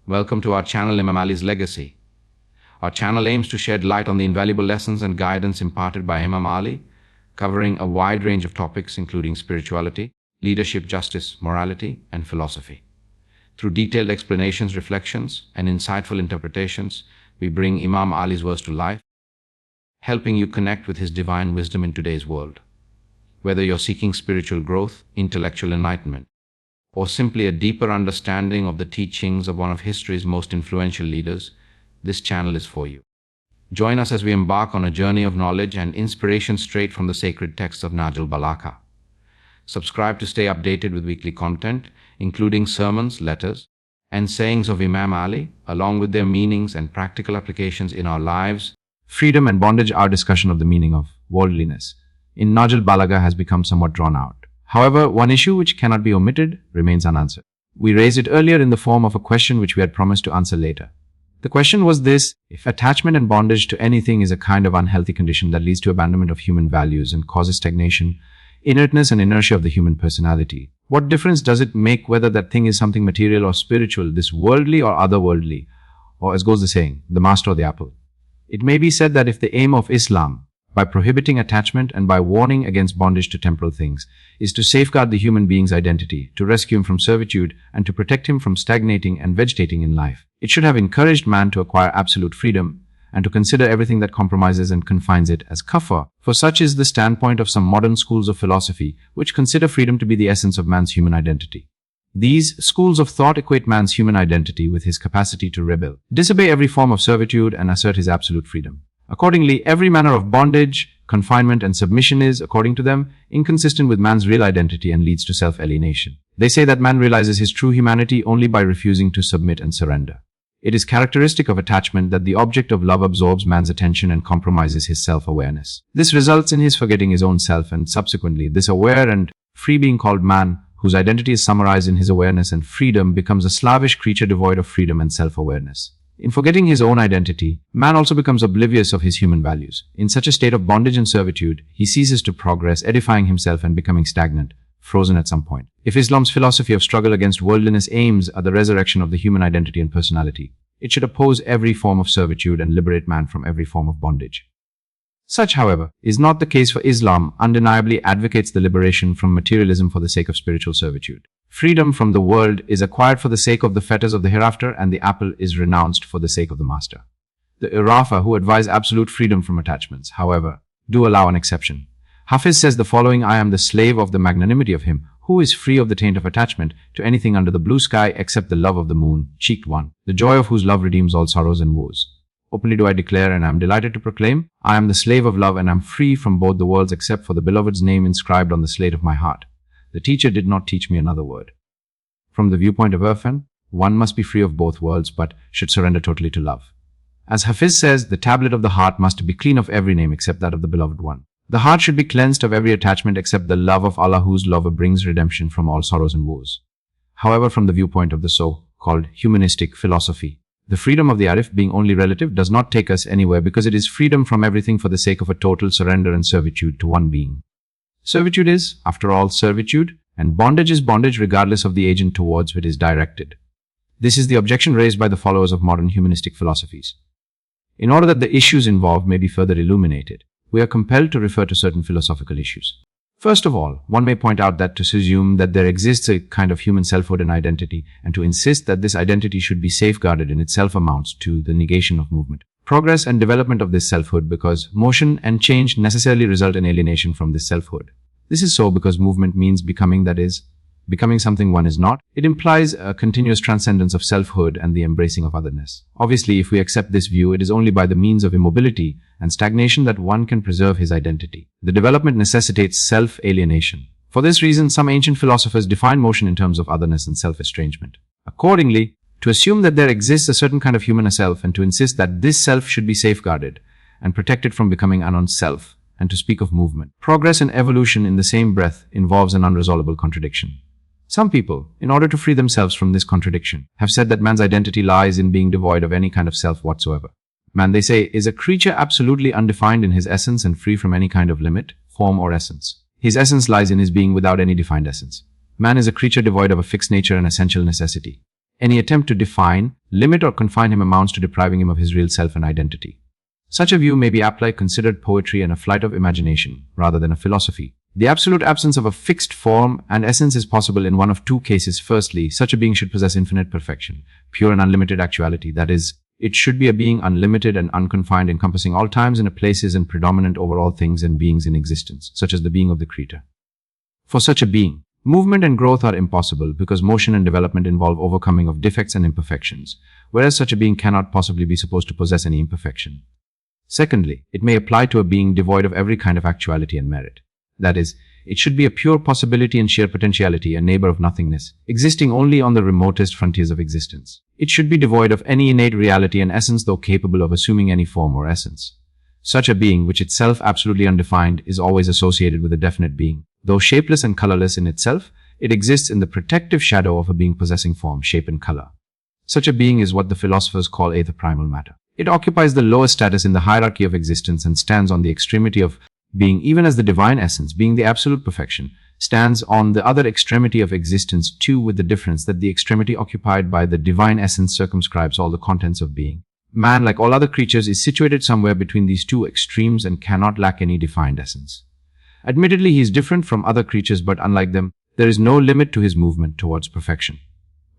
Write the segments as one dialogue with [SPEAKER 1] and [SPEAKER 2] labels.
[SPEAKER 1] Welcome to our channel Imam Ali's Legacy. Our channel aims to shed light on the invaluable lessons and guidance imparted by Imam Ali, covering a wide range of topics including spirituality, leadership, justice, morality, and philosophy. Through detailed explanations, reflections, and insightful interpretations, we bring Imam Ali's words to life, helping you connect with his divine wisdom in today's world. Whether you're seeking spiritual growth, intellectual enlightenment, or simply a deeper understanding of the teachings of one of history's most influential leaders, this channel is for you. Join us as we embark on a journey of knowledge and inspiration straight from the sacred texts of Nahj al-Balagha. Subscribe to stay updated with weekly content, including sermons, letters, and sayings of Imam Ali, along with their meanings and practical applications in our lives. Freedom and bondage. Our discussion of the meaning of worldliness in Nahj al-Balagha has become somewhat drawn out. However, one issue which cannot be omitted remains unanswered. We raised it earlier in the form of a question which we had promised to answer later. The question was this: if attachment and bondage to anything is a kind of unhealthy condition that leads to abandonment of human values and causes stagnation, inertness and inertia of the human personality, what difference does it make whether that thing is something material or spiritual, this worldly or otherworldly, or as goes the saying, the master or the apple? It may be said that if the aim of Islam, by prohibiting attachment and by warning against bondage to temporal things, is to safeguard the human being's identity, to rescue him from servitude, and to protect him from stagnating and vegetating in life, it should have encouraged man to acquire absolute freedom and to consider everything that compromises and confines it as kafir. For such is the standpoint of some modern schools of philosophy, which consider freedom to be the essence of man's human identity. These schools of thought equate man's human identity with his capacity to rebel, disobey every form of servitude, and assert his absolute freedom. Accordingly, every manner of bondage, confinement, and submission is, according to them, inconsistent with man's real identity and leads to self-alienation. They say that man realizes his true humanity only by refusing to submit and surrender. It is characteristic of attachment that the object of love absorbs man's attention and compromises his self-awareness. This results in his forgetting his own self, and subsequently, this aware and free being called man, whose identity is summarized in his awareness and freedom, becomes a slavish creature devoid of freedom and self-awareness. In forgetting his own identity, man also becomes oblivious of his human values. In such a state of bondage and servitude, he ceases to progress, edifying himself and becoming stagnant, frozen at some point. If Islam's philosophy of struggle against worldliness aims at the resurrection of the human identity and personality, it should oppose every form of servitude and liberate man from every form of bondage. Such, however, is not the case, for Islam undeniably advocates the liberation from materialism for the sake of spiritual servitude. Freedom from the world is acquired for the sake of the fetters of the hereafter, and the apple is renounced for the sake of the master. The Irafa, who advise absolute freedom from attachments, however, do allow an exception. Hafiz says the following: I am the slave of the magnanimity of him who is free of the taint of attachment to anything under the blue sky except the love of the moon, cheeked one, the joy of whose love redeems all sorrows and woes. Openly do I declare, and am delighted to proclaim, I am the slave of love and am free from both the worlds except for the beloved's name inscribed on the slate of my heart. The teacher did not teach me another word. From the viewpoint of Irfan, one must be free of both worlds but should surrender totally to love. As Hafiz says, the tablet of the heart must be clean of every name except that of the beloved one. The heart should be cleansed of every attachment except the love of Allah, whose lover brings redemption from all sorrows and woes. However, from the viewpoint of the so-called humanistic philosophy, the freedom of the Arif, being only relative, does not take us anywhere, because it is freedom from everything for the sake of a total surrender and servitude to one being. Servitude is, after all, servitude, and bondage is bondage regardless of the agent towards which it is directed. This is the objection raised by the followers of modern humanistic philosophies. In order that the issues involved may be further illuminated, we are compelled to refer to certain philosophical issues. First of all, one may point out that to assume that there exists a kind of human selfhood and identity, and to insist that this identity should be safeguarded in itself, amounts to the negation of movement, progress and development of this selfhood, because motion and change necessarily result in alienation from this selfhood. This is so because movement means becoming, that is, becoming something one is not. It implies a continuous transcendence of selfhood and the embracing of otherness. Obviously, if we accept this view, it is only by the means of immobility and stagnation that one can preserve his identity. The development necessitates self-alienation. For this reason, some ancient philosophers define motion in terms of otherness and self-estrangement. Accordingly, to assume that there exists a certain kind of human self and to insist that this self should be safeguarded and protected from becoming an self, and to speak of movement, progress and evolution in the same breath involves an unresolvable contradiction. Some people, in order to free themselves from this contradiction, have said that man's identity lies in being devoid of any kind of self whatsoever. Man, they say, is a creature absolutely undefined in his essence and free from any kind of limit, form or essence. His essence lies in his being without any defined essence. Man is a creature devoid of a fixed nature and essential necessity. Any attempt to define, limit, or confine him amounts to depriving him of his real self and identity. Such a view may be aptly considered poetry and a flight of imagination, rather than a philosophy. The absolute absence of a fixed form and essence is possible in one of two cases. Firstly, such a being should possess infinite perfection, pure and unlimited actuality. That is, it should be a being unlimited and unconfined, encompassing all times and places and predominant over all things and beings in existence, such as the being of the Creator. For such a being, movement and growth are impossible because motion and development involve overcoming of defects and imperfections, whereas such a being cannot possibly be supposed to possess any imperfection. Secondly, it may apply to a being devoid of every kind of actuality and merit. That is, it should be a pure possibility and sheer potentiality, a neighbor of nothingness, existing only on the remotest frontiers of existence. It should be devoid of any innate reality and essence, though capable of assuming any form or essence. Such a being, which itself absolutely undefined, is always associated with a definite being. Though shapeless and colorless in itself, it exists in the protective shadow of a being possessing form, shape, and color. Such a being is what the philosophers call the primal matter. It occupies the lowest status in the hierarchy of existence and stands on the extremity of being, even as the divine essence, being the absolute perfection, stands on the other extremity of existence too, with the difference that the extremity occupied by the divine essence circumscribes all the contents of being. Man, like all other creatures, is situated somewhere between these two extremes and cannot lack any defined essence. Admittedly, he is different from other creatures, but unlike them, there is no limit to his movement towards perfection.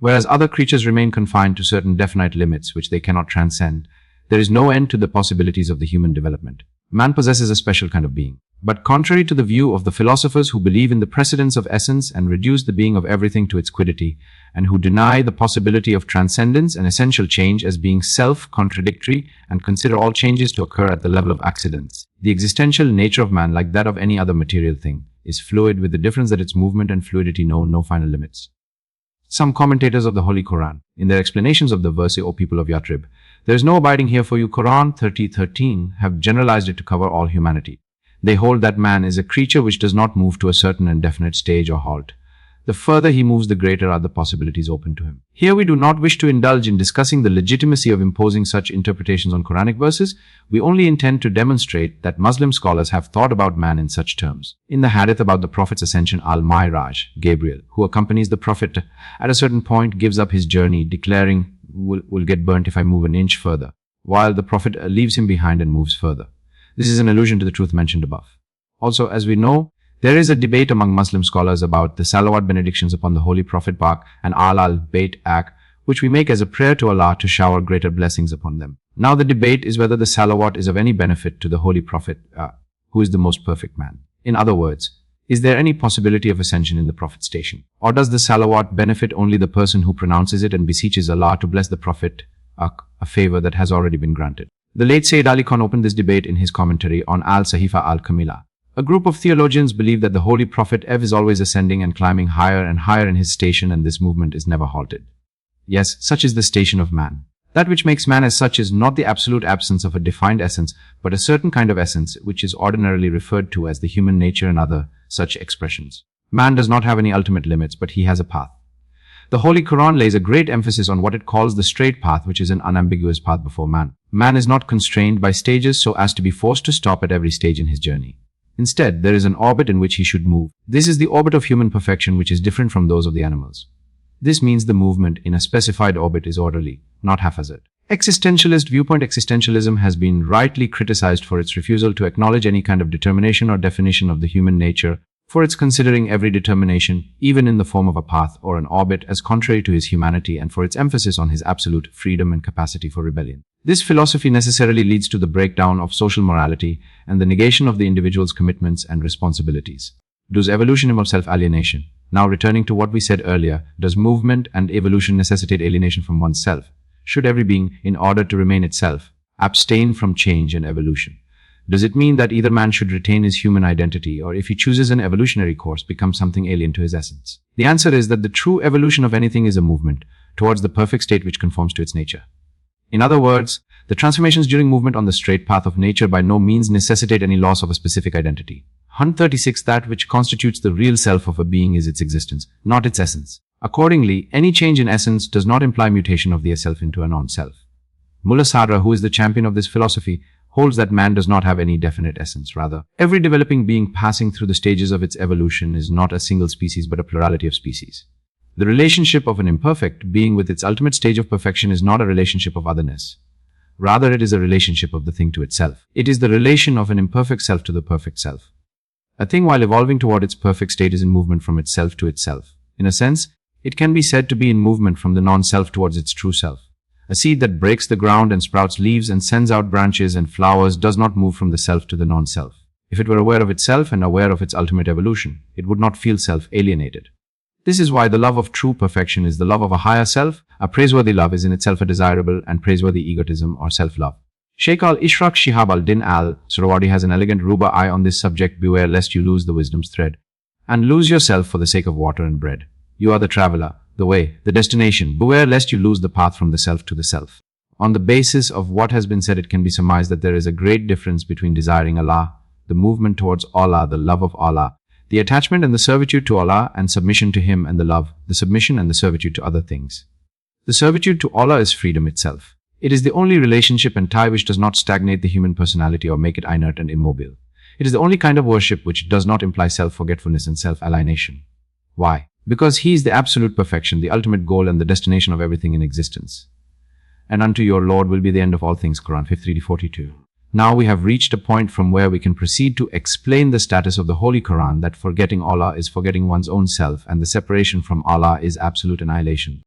[SPEAKER 1] Whereas other creatures remain confined to certain definite limits which they cannot transcend, there is no end to the possibilities of the human development. Man possesses a special kind of being. But contrary to the view of the philosophers who believe in the precedence of essence and reduce the being of everything to its quiddity, and who deny the possibility of transcendence and essential change as being self-contradictory and consider all changes to occur at the level of accidents, the existential nature of man, like that of any other material thing, is fluid, with the difference that its movement and fluidity know no final limits. Some commentators of the Holy Quran, in their explanations of the verse, O people of Yathrib, there is no abiding here for you, Quran 30:13, have generalized it to cover all humanity. They hold that man is a creature which does not move to a certain and definite stage or halt. The further he moves, the greater are the possibilities open to him. Here we do not wish to indulge in discussing the legitimacy of imposing such interpretations on Quranic verses. We only intend to demonstrate that Muslim scholars have thought about man in such terms. In the hadith about the Prophet's ascension, Al-Mi'raj, Gabriel, who accompanies the Prophet at a certain point, gives up his journey, declaring, will get burnt if I move an inch further, while the Prophet leaves him behind and moves further. This is an allusion to the truth mentioned above. Also, as we know, there is a debate among Muslim scholars about the salawat benedictions upon the Holy Prophet Pak and al-Bayt Ak, which we make as a prayer to Allah to shower greater blessings upon them. Now the debate is whether the salawat is of any benefit to the Holy Prophet, who is the most perfect man. In other words, is there any possibility of ascension in the Prophet's station? Or does the salawat benefit only the person who pronounces it and beseeches Allah to bless the Prophet, a favor that has already been granted? The late Sayyid Ali Khan opened this debate in his commentary on Al-Sahifa al-Kamila. A group of theologians believe that the Holy Prophet is always ascending and climbing higher and higher in his station, and this movement is never halted. Yes, such is the station of man. That which makes man as such is not the absolute absence of a defined essence, but a certain kind of essence which is ordinarily referred to as the human nature and other such expressions. Man does not have any ultimate limits, but he has a path. The Holy Quran lays a great emphasis on what it calls the straight path, which is an unambiguous path before man. Man is not constrained by stages so as to be forced to stop at every stage in his journey. Instead, there is an orbit in which he should move. This is the orbit of human perfection, which is different from those of the animals. This means the movement in a specified orbit is orderly, not haphazard. Existentialist viewpoint. Existentialism has been rightly criticized for its refusal to acknowledge any kind of determination or definition of the human nature, for its considering every determination, even in the form of a path or an orbit, as contrary to his humanity, and for its emphasis on his absolute freedom and capacity for rebellion. This philosophy necessarily leads to the breakdown of social morality and the negation of the individual's commitments and responsibilities. Does evolution involve self-alienation? Now, returning to what we said earlier, does movement and evolution necessitate alienation from oneself? Should every being, in order to remain itself, abstain from change and evolution? Does it mean that either man should retain his human identity, or if he chooses an evolutionary course, become something alien to his essence? The answer is that the true evolution of anything is a movement towards the perfect state which conforms to its nature. In other words, the transformations during movement on the straight path of nature by no means necessitate any loss of a specific identity. 136. That which constitutes the real self of a being is its existence, not its essence. Accordingly, any change in essence does not imply mutation of the self into a non-self. Mullah Sadra, who is the champion of this philosophy, holds that man does not have any definite essence. Rather, every developing being passing through the stages of its evolution is not a single species but a plurality of species. The relationship of an imperfect being with its ultimate stage of perfection is not a relationship of otherness. Rather, it is a relationship of the thing to itself. It is the relation of an imperfect self to the perfect self. A thing, while evolving toward its perfect state, is in movement from itself to itself. In a sense, it can be said to be in movement from the non-self towards its true self. A seed that breaks the ground and sprouts leaves and sends out branches and flowers does not move from the self to the non-self. If it were aware of itself and aware of its ultimate evolution, it would not feel self-alienated. This is why the love of true perfection is the love of a higher self. A praiseworthy love is in itself a desirable and praiseworthy egotism or self-love. Sheikh al-Ishraq Shihab al-Din al-Suhrawardi has an elegant rubai on this subject: beware lest you lose the wisdom's thread, and lose yourself for the sake of water and bread. You are the traveler, the way, the destination. Beware lest you lose the path from the self to the self. On the basis of what has been said, it can be surmised that there is a great difference between desiring Allah, the movement towards Allah, the love of Allah, the attachment and the servitude to Allah, and submission to Him, and the love, the submission and the servitude to other things. The servitude to Allah is freedom itself. It is the only relationship and tie which does not stagnate the human personality or make it inert and immobile. It is the only kind of worship which does not imply self-forgetfulness and self-alienation. Why? Because He is the absolute perfection, the ultimate goal and the destination of everything in existence. And unto your Lord will be the end of all things. Quran 53-42. Now we have reached a point from where we can proceed to explain the status of the Holy Quran, that forgetting Allah is forgetting one's own self, and the separation from Allah is absolute annihilation.